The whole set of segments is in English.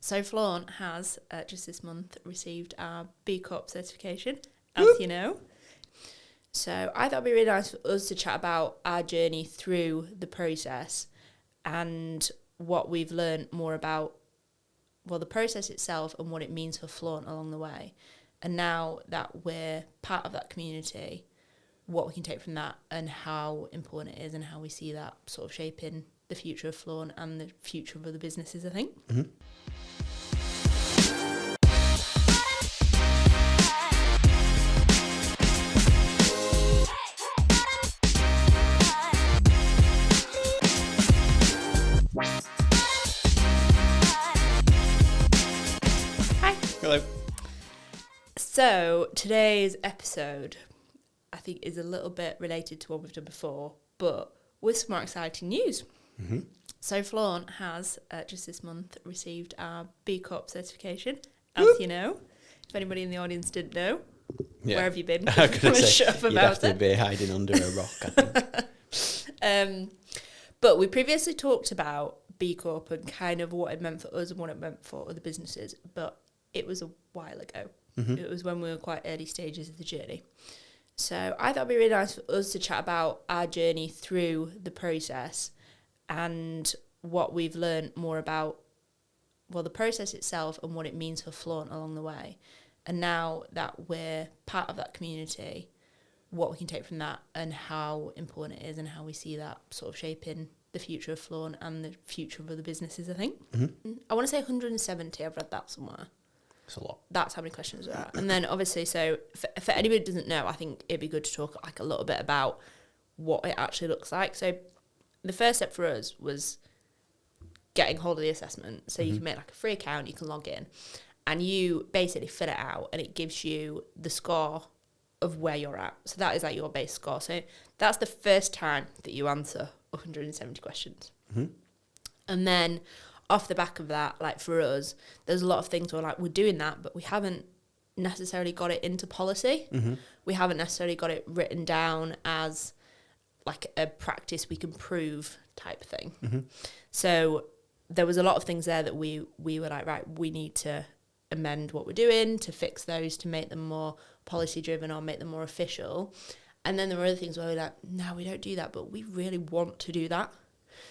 So Flaunt has, just this month, received our B Corp certification, as you know. So I thought it'd be really nice for us to chat about our journey through the process and what we've learned more about, well, the process itself and what it means for Flaunt along the way. And now that we're part of that community, what we can take from that and how important it is and how we see that sort of shaping the future of Flaunt and the future of other businesses, I think. Mm-hmm. Hi. Hello. So today's episode, I think, is a little bit related to what we've done before, but with some more exciting news. Mm-hmm. So Flaunt has, just this month, received our B Corp certification, as you know. If anybody in the audience didn't know, where have you been? I was going to say, Shut up you'd about have to it. be hiding under a rock, I think. But we previously talked about B Corp and kind of what it meant for us and what it meant for other businesses, but it was a while ago. Mm-hmm. It was when we were quite early stages of the journey. So I thought it'd be really nice for us to chat about our journey through the process and what we've learned more about, well, the process itself and what it means for Flaunt along the way. And now that we're part of that community, what we can take from that and how important it is and how we see that sort of shaping the future of Flaunt and the future of other businesses, I think. Mm-hmm. I want to say 170, I've read that somewhere. It's a lot. That's how many questions there are. And then obviously, so for anybody who doesn't know, I think it'd be good to talk like a little bit about what it actually looks like. So the first step for us was getting hold of the assessment. So you can make like a free account, you can log in, and you basically fill it out and it gives you the score of where you're at. So that is like your base score. So that's the first time that you answer 170 questions. Mm-hmm. And then off the back of that, like for us, there's a lot of things where like we're doing that, but we haven't necessarily got it into policy. Mm-hmm. We haven't necessarily got it written down as like a practice we can prove type thing. Mm-hmm. So there was a lot of things there that we were like, right, we need to amend what we're doing to fix those, to make them more policy driven or make them more official. And then there were other things where we're like, no, we don't do that, but we really want to do that.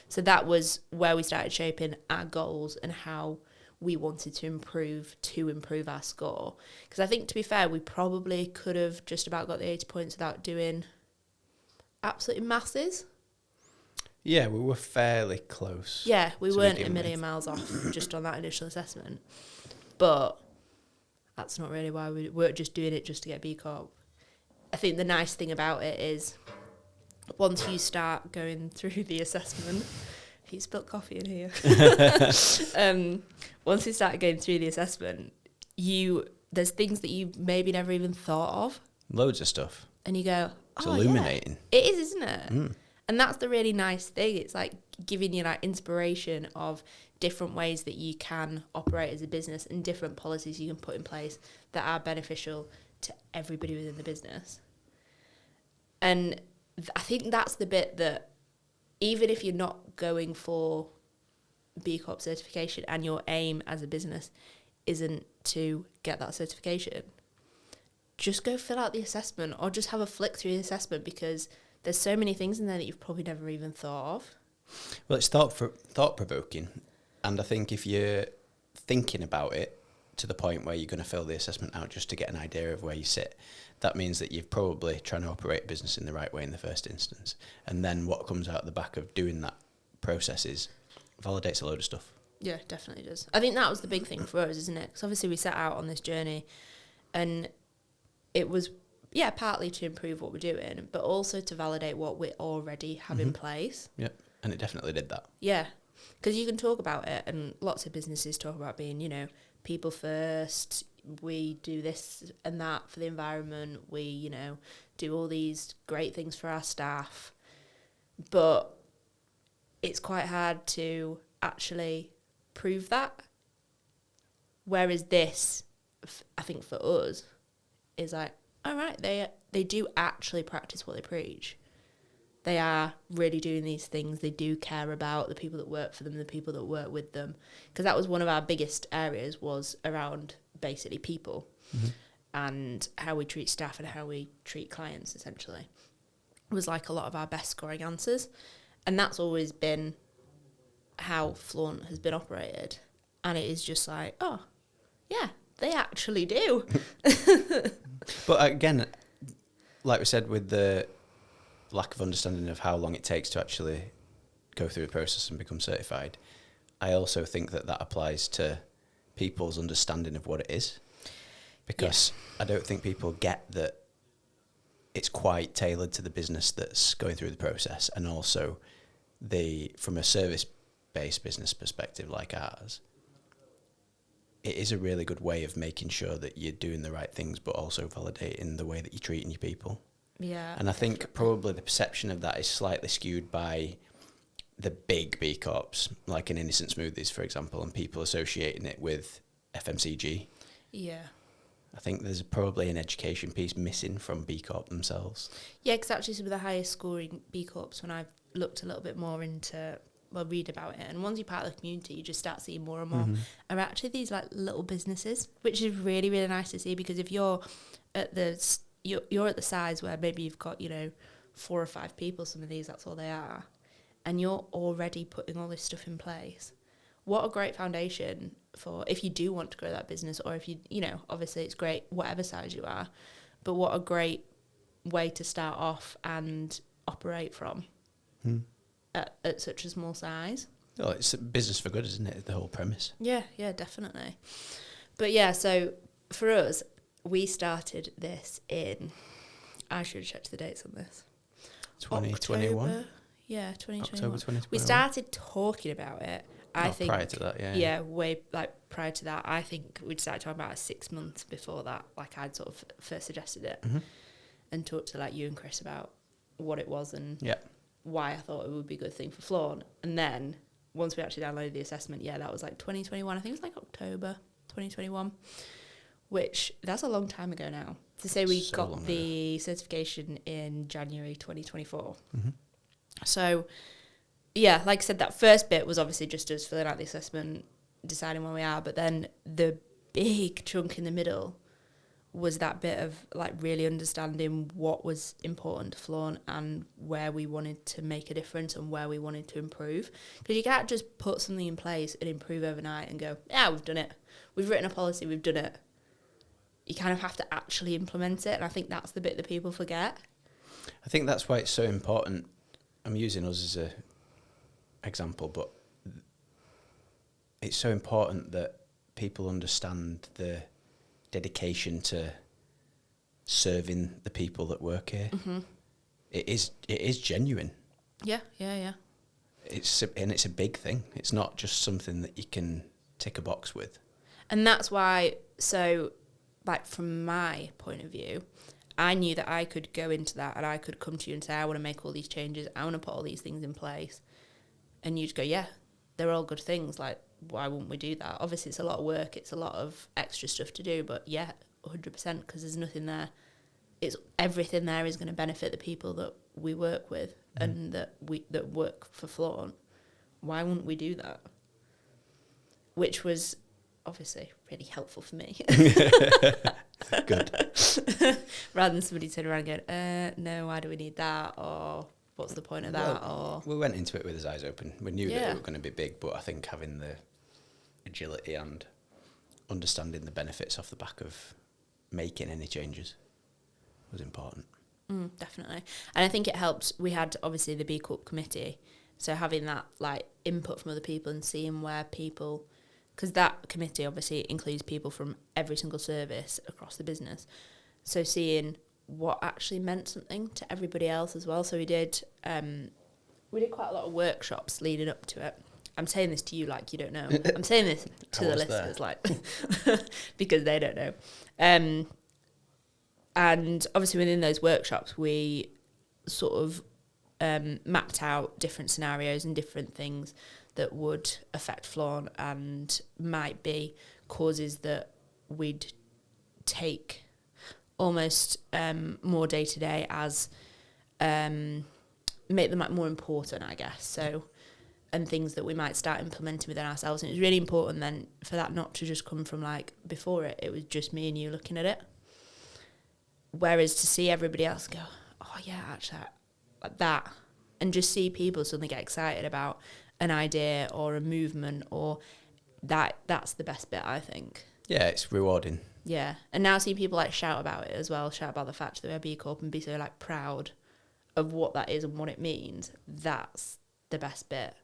So that was where we started shaping our goals and how we wanted to improve our score. Because I think, to be fair, we probably could have just about got the 80 points without doing absolutely masses. Yeah, we were fairly close. Yeah, we to weren't begin a million with. miles off just on that initial assessment. But that's not really why we weren't just doing it just to get B Corp. I think the nice thing about it is once you start going through the assessment, you spilled coffee in here. Once you start going through the assessment, there's things that you maybe never even thought of. Loads of stuff. And you go, It's oh, illuminating. yeah. It is, isn't it? Mm. And that's the really nice thing. It's like giving you like inspiration of different ways that you can operate as a business and different policies you can put in place that are beneficial to everybody within the business. And I think that's the bit that even if you're not going for B Corp certification and your aim as a business isn't to get that certification, just go fill out the assessment or just have a flick through the assessment, because there's so many things in there that you've probably never even thought of. Well, it's thought-provoking. And I think if you're thinking about it to the point where you're going to fill the assessment out just to get an idea of where you sit, that means that you're probably trying to operate a business in the right way in the first instance. And then what comes out the back of doing that process is validates a load of stuff. Yeah, definitely does. I think that was the big thing for us, isn't it? Because obviously we set out on this journey and it was, yeah, partly to improve what we're doing, but also to validate what we already have in place. Yep, and it definitely did that. Yeah, because you can talk about it, and lots of businesses talk about being, people first. We do this and that for the environment. We, do all these great things for our staff. But it's quite hard to actually prove that. Whereas this, I think for us, is like, all right, they do actually practice what they preach. they are really doing these things. They do care about the people that work for them, the people that work with them. Because that was one of our biggest areas, was around basically people and how we treat staff and how we treat clients, essentially. It was like a lot of our best scoring answers. And that's always been how Flaunt has been operated. And it is just like, oh, yeah, they actually do. But again, like we said, with the lack of understanding of how long it takes to actually go through the process and become certified, I also think that applies to people's understanding of what it is. Because I don't think people get that it's quite tailored to the business that's going through the process. And also, from a service-based business perspective like ours, it is a really good way of making sure that you're doing the right things, but also validating the way that you're treating your people. Yeah. And I think probably the perception of that is slightly skewed by the big B Corps, like an Innocent Smoothies, for example, and people associating it with FMCG. Yeah. I think there's probably an education piece missing from B Corp themselves. Yeah, because actually some of the highest scoring B Corps, when I've looked a little bit more into, read about it, and once you're part of the community, you just start seeing more and more, are actually these like little businesses, which is really, really nice to see, because if you're at you're at the size where maybe you've got, 4 or 5 people, some of these, that's all they are, and you're already putting all this stuff in place. What a great foundation for if you do want to grow that business, or if you, obviously it's great whatever size you are, but what a great way to start off and operate from at such a small size. Oh, it's a business for good, isn't it? The whole premise. Yeah, definitely. But yeah, so for us, we started this in, I should have checked the dates on this. 2021? Yeah, 2021. October 2021. We started talking about it. I think prior to that, yeah. Yeah, way prior to that. I think we'd started talking about it 6 months before that. Like I'd sort of first suggested it and talked to you and Chris about what it was and why I thought it would be a good thing for Flaunt. And then once we actually downloaded the assessment, that was like 2021. I think it was like October 2021, which that's a long time ago now. To say we got the certification in January 2024. So yeah, like I said, that first bit was obviously just us filling out the assessment, deciding where we are, but then the big chunk in the middle was that bit of like really understanding what was important to Flaunt and where we wanted to make a difference and where we wanted to improve. Because you can't just put something in place and improve overnight and go, yeah, we've done it. We've written a policy, we've done it. You kind of have to actually implement it, and I think that's the bit that people forget. I think that's why it's so important. I'm using us as a example, but it's so important that people understand the dedication to serving the people that work here. It is genuine. Yeah. It's a big thing. It's not just something that you can tick a box with. And that's why, so like from my point of view, I knew that I could go into that and I could come to you and say, I want to make all these changes, I want to put all these things in place. And you'd go, yeah, they're all good things. Like, why wouldn't we do that? Obviously, it's a lot of work. It's a lot of extra stuff to do. But yeah, 100%, because there's nothing there. It's everything there is going to benefit the people that we work with and that work for Flaunt. Why wouldn't we do that? Which was obviously really helpful for me. Good. Rather than somebody turning around and going, no, why do we need that? Or what's the point of that? Or we went into it with his eyes open. We knew that it was going to be big, but I think having the agility and understanding the benefits off the back of making any changes was important. Definitely. And I think it helps. We had obviously the B Corp committee, so having that like input from other people and seeing where people, because that committee obviously includes people from every single service across the business, so seeing what actually meant something to everybody else as well. So we did quite a lot of workshops leading up to it. I'm saying this to you like you don't know. I'm saying this to the listeners like because they don't know. And obviously within those workshops we sort of mapped out different scenarios and different things that would affect Flaunt and might be causes that we'd take almost more day to day as make them like more important, I guess. So, and things that we might start implementing within ourselves. And it's really important then for that not to just come from like before it was just me and you looking at it. Whereas to see everybody else go, oh yeah, actually, like that, and just see people suddenly get excited about an idea or a movement or that's the best bit, I think. Yeah, it's rewarding. Yeah. And now seeing people like shout about it as well, shout about the fact that they're B Corp and be so like proud of what that is and what it means, that's the best bit.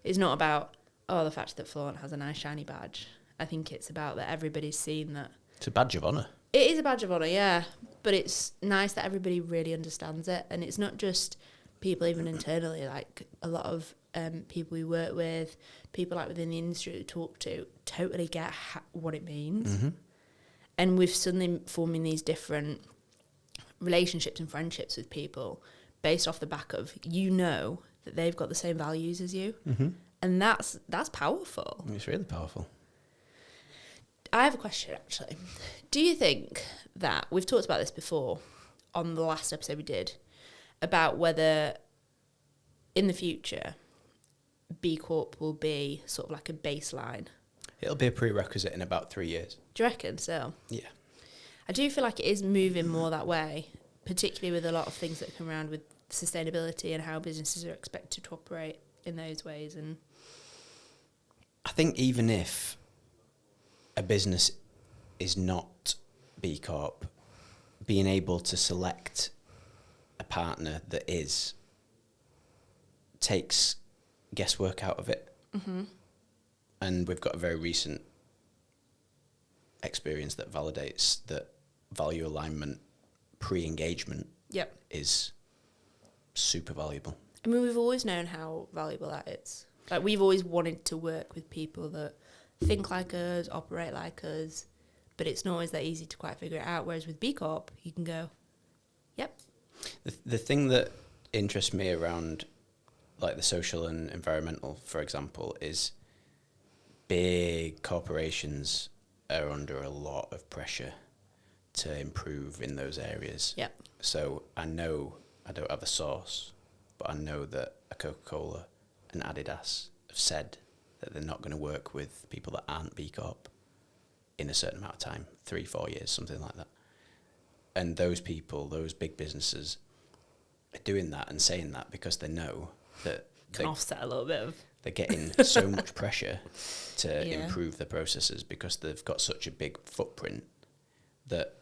It's not about, oh, the fact that Flaunt has a nice shiny badge. I think it's about that everybody's seen that. It's a badge of honour. It is a badge of honour, yeah. But it's nice that everybody really understands it. And it's not just people even internally, like a lot of people we work with, people like within the industry we talk to, totally get what it means. Mm-hmm. And we've suddenly forming these different relationships and friendships with people based off the back of, you know, that they've got the same values as you. Mm-hmm. And that's powerful. It's really powerful. I have a question, actually. Do you think that, we've talked about this before on the last episode we did, about whether in the future B Corp will be sort of like a baseline? It'll be a prerequisite in about 3 years. Do you reckon so? Yeah. I do feel like it is moving more that way, particularly with a lot of things that come around with sustainability and how businesses are expected to operate in those ways. And I think even if a business is not B Corp, being able to select a partner that is takes guesswork out of it. mm-hmm. And we've got a very recent experience that validates that value alignment pre-engagement Yep. is super valuable. I mean, we've always known how valuable that is. Like, we've always wanted to work with people that think like us, operate like us, but it's not always that easy to quite figure it out. Whereas with B Corp, you can go, yep. The thing that interests me around like the social and environmental, for example, is big corporations are under a lot of pressure to improve in those areas. Yep. So I know, I don't have a source, but I know that a Coca-Cola and Adidas have said that they're not going to work with people that aren't B Corp in a certain amount of time, 3-4 years, something like that. And those people, those big businesses, are doing that and saying that because they know that Can offset a little bit of... they're getting so much pressure to improve the processes because they've got such a big footprint that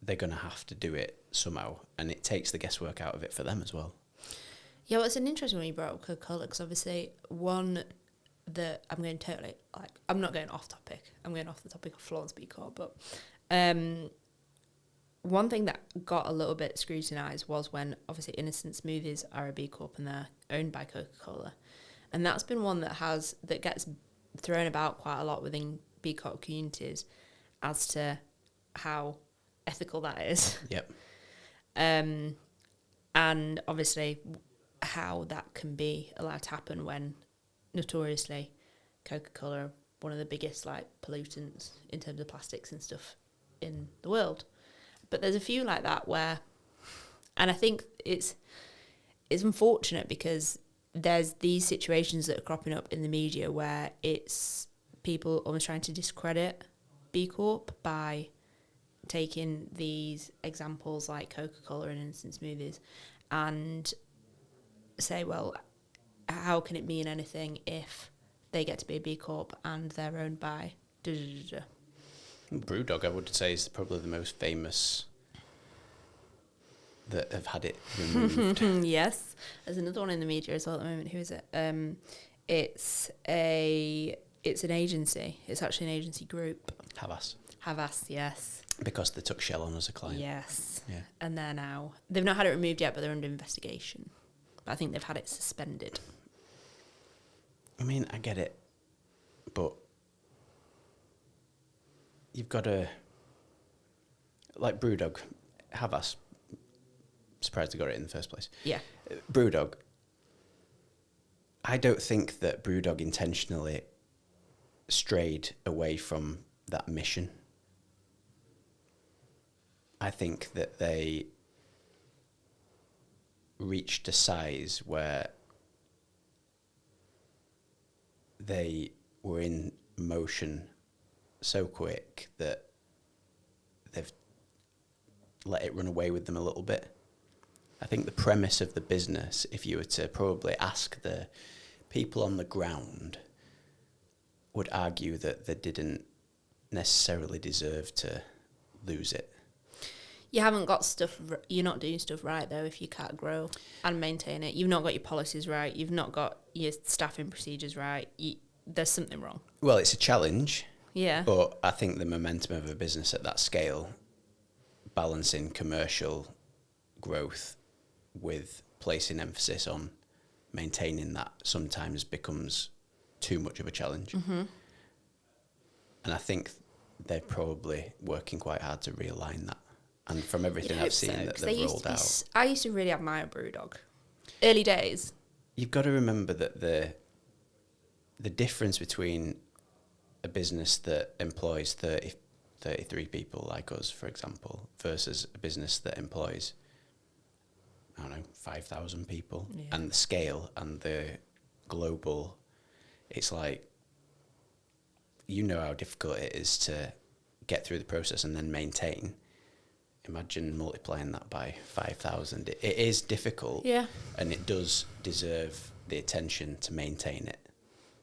they're going to have to do it somehow, and it takes the guesswork out of it for them as well. Yeah, well, it's an interesting one you brought up Coca-Cola, because obviously one that I'm going totally, like, I'm not going off topic, I'm going off the topic of Flaunt B Corp, but one thing that got a little bit scrutinised was when obviously Innocent Smoothies are a B Corp and they're owned by Coca-Cola, and that's been one that gets thrown about quite a lot within B Corp communities as to how ethical that is. Yep. And obviously how that can be allowed to happen when notoriously Coca-Cola are one of the biggest like pollutants in terms of plastics and stuff in the world. But there's a few like that where, and I think it's unfortunate because there's these situations that are cropping up in the media where it's people almost trying to discredit B Corp by taking these examples like Coca-Cola and Innocent Smoothies and say, well, how can it mean anything if they get to be a B Corp and they're owned by Brewdog, I would say, is probably the most famous that have had it removed. Yes. There's another one in the media as well at the moment. Who is it? It's an agency. It's actually an agency group. Havas, yes. Because they took Shell on as a client. Yes. Yeah. And they've not had it removed yet, but they're under investigation. But I think they've had it suspended. I mean, I get it, but you've got to, like Brewdog, Havas, surprised they got it in the first place. Yeah. Brewdog, I don't think that Brewdog intentionally strayed away from that mission. I think that they reached a size where they were in motion so quick that they've let it run away with them a little bit. I think the premise of the business, if you were to probably ask the people on the ground, would argue that they didn't necessarily deserve to lose it. You haven't got stuff, you're not doing stuff right though if you can't grow and maintain it. You've not got your policies right, you've not got your staffing procedures right, there's something wrong. Well, it's a challenge. Yeah. But I think the momentum of a business at that scale, balancing commercial growth with placing emphasis on maintaining that, sometimes becomes too much of a challenge. Mm-hmm. And I think they're probably working quite hard to realign that. And from everything I've seen that they've rolled out. I used to really admire Brewdog. Early days. You've got to remember that the difference between a business that employs 33 people like us, for example, versus a business that employs, I don't know, 5,000 people, and the scale and the global, it's like, you know how difficult it is to get through the process and then maintain. Imagine multiplying that by 5,000. It is difficult, and it does deserve the attention to maintain it.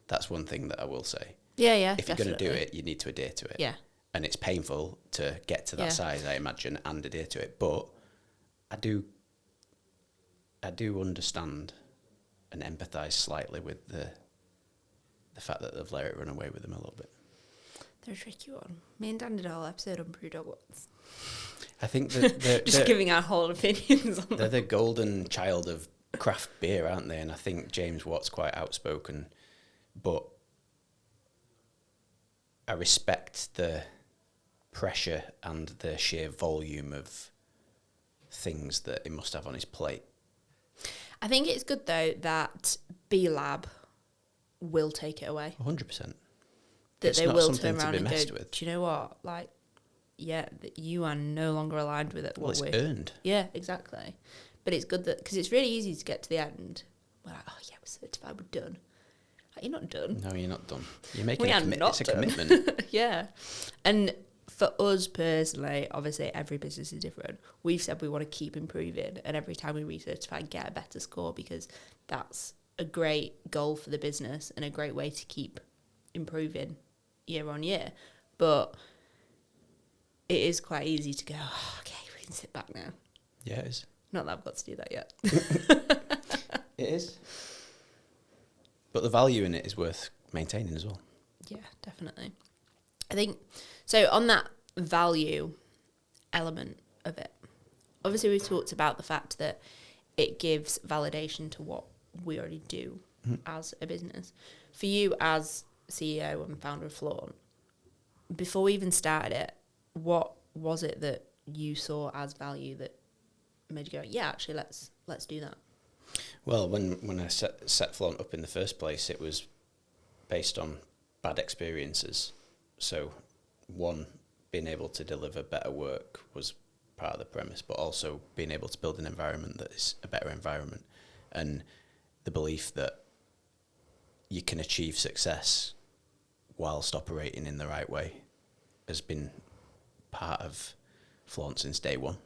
That's one thing that I will say. Yeah, if you're going to do it, you need to adhere to it. Yeah. And it's painful to get to that size, I imagine, and adhere to it. But I do understand and empathise slightly with the fact that they've let it run away with them a little bit. They're a tricky one. Me and Dan did a whole episode on Brewdog once. I think that they're just giving our whole opinions on them. They're the golden child of craft beer, aren't they? And I think James Watt's quite outspoken, but I respect the pressure and the sheer volume of things that he must have on his plate. I think it's good though that B Lab will take it away. 100%. That they will turn around and go, do you know what? Like, yeah, you are no longer aligned with it. Well, it's earned. Yeah, exactly. But it's good that, because it's really easy to get to the end. We're like, oh yeah, we're certified, we're done. Like, you're not done. No, you're not done. You're making it's a commitment. Yeah. And for us personally, obviously every business is different. We've said we want to keep improving, and every time we recertify, get a better score, because that's a great goal for the business and a great way to keep improving year on year. But it is quite easy to go, oh, okay, we can sit back now. Yeah, it is. Not that I've got to do that yet. It is. But the value in it is worth maintaining as well. Yeah, definitely. I think, so on that value element of it, obviously we've talked about the fact that it gives validation to what we already do as a business. For you as CEO and founder of Flaunt, before we even started it, what was it that you saw as value that made you go, yeah, actually, let's do that? Well, when I set Flaunt up in the first place, it was based on bad experiences. So, one, being able to deliver better work was part of the premise, but also being able to build an environment that is a better environment, and the belief that you can achieve success whilst operating in the right way has been part of Flaunt since day one.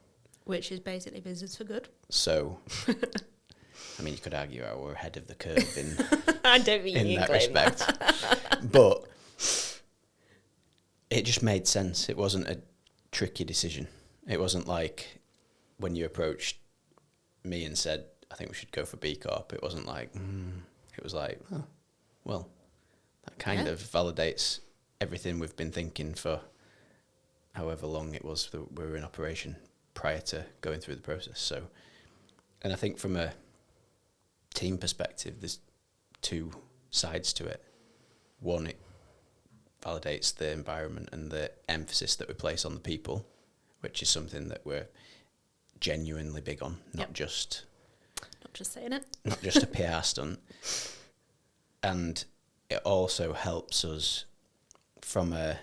Which is basically business for good. So, I mean, you could argue we're ahead of the curve in, I don't mean in that respect. But it just made sense. It wasn't a tricky decision. It wasn't like when you approached me and said, I think we should go for B Corp. It wasn't like, it was like, oh, well, that kind of validates everything we've been thinking for however long it was that we were in operation prior to going through the process. So, and I think from a team perspective, there's two sides to it. One, it validates the environment and the emphasis that we place on the people, which is something that we're genuinely big on, not just saying it, not just a PR stunt. And it also helps us from a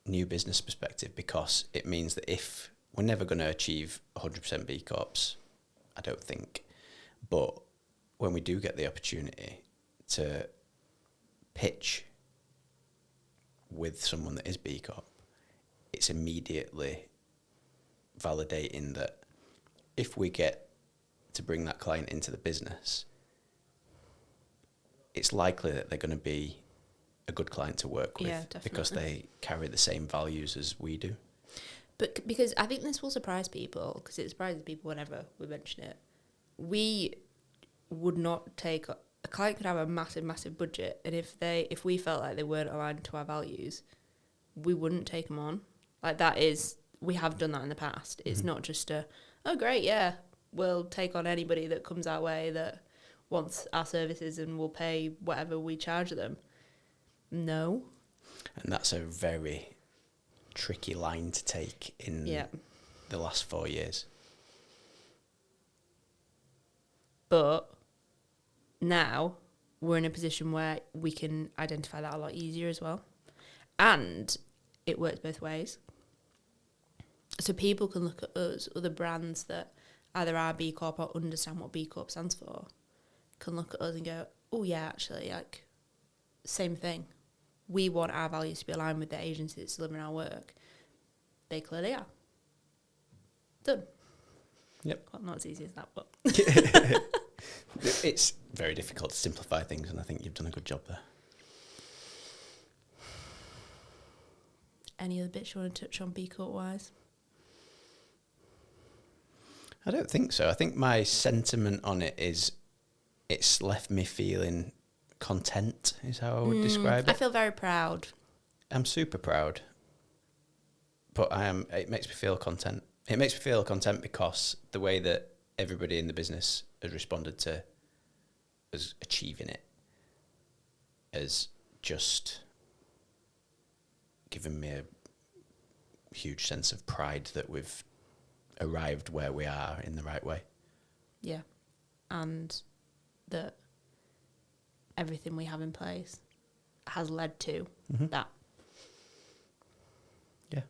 new business perspective, because it means that if we're never going to achieve 100% B Corps, I don't think, But when we do get the opportunity to pitch with someone that is B Corp, it's immediately validating that if we get to bring that client into the business, it's likely that they're going to be a good client to work with, because they carry the same values as we do. But because I think this will surprise people, because it surprises people whenever we mention it. We would not take a client could have a massive budget, and if we felt like they weren't aligned to our values, we wouldn't take them on. Like, that is, we have done that in the past. It's not just oh great, yeah, we'll take on anybody that comes our way that wants our services and we'll pay whatever we charge them. No. And that's a very tricky line to take in the last 4 years. But now we're in a position where we can identify that a lot easier as well. And it works both ways. So people can look at us, other brands that either are B Corp or understand what B Corp stands for, can look at us and go, oh yeah, actually, like, same thing. We want our values to be aligned with the agency that's delivering our work. They clearly are. Done. Yep. Well, not as easy as that, but... It's very difficult to simplify things, and I think you've done a good job there. Any other bits you want to touch on B Corp-wise? I don't think so. I think my sentiment on it is it's left me feeling content, is how I would describe it. I feel very proud. I'm super proud. But it makes me feel content. It makes me feel content because the way that everybody in the business has responded to us achieving it has just given me a huge sense of pride that we've arrived where we are in the right way. Yeah. And that everything we have in place has led to that. Yeah.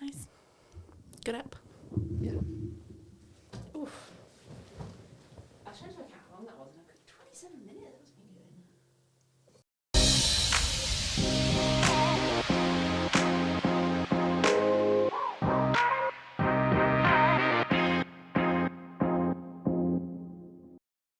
Nice. Good up.